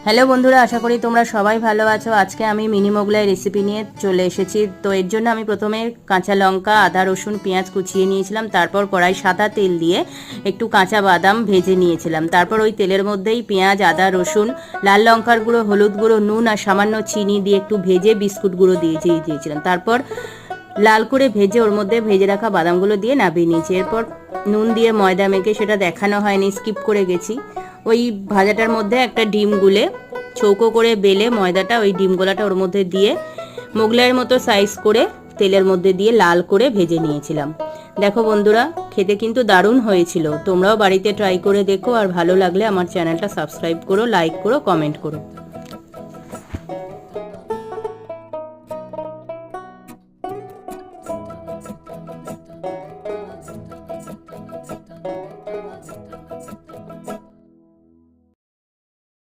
Hello বন্ধুরা, আশা করি তোমরা সবাই ভালো আছো। আজকে আমি মিনি মোগলাই রেসিপি নিয়ে চলে এসেছি। তো এর জন্য আমি প্রথমে কাঁচা লঙ্কা, আদা, রসুন, পেঁয়াজ কুচিয়ে নিয়েছিলাম। তারপর কড়াই সাদা তেল দিয়ে একটু কাঁচা বাদাম ভেজে নিয়েছিলাম। তারপর ওই তেলের মধ্যেই পেঁয়াজ, আদা, রসুন, লাল লঙ্কার গুঁড়ো, হলুদ গুঁড়ো, নুন আর সামান্য চিনি দিয়ে একটু ভেজে বিস্কুট গুঁড়ো দিয়েছিলাম। তারপর লাল করে ভেজে ওর মধ্যে ভেজে রাখা বাদামগুলো দিয়ে নামিয়ে নিয়েছি। এরপর নুন দিয়ে ময়দা মেখে, সেটা দেখানো হয়নি, স্কিপ করে গেছি, ওই ভাজাটার মধ্যে একটা ডিম গুলে চৌকো করে বেলে ময়দাটা ওই ডিম গোলাটা ওর মধ্যে দিয়ে মোগলাইয়ের মতো সাইজ করে তেলের মধ্যে দিয়ে লাল করে ভেজে নিয়েছিলাম। দেখো বন্ধুরা, খেতে কিন্তু দারুণ হয়েছিল। তোমরাও বাড়িতে ট্রাই করে দেখো, আর ভালো লাগলে আমার চ্যানেলটা সাবস্ক্রাইব করো, লাইক করো, কমেন্ট করো।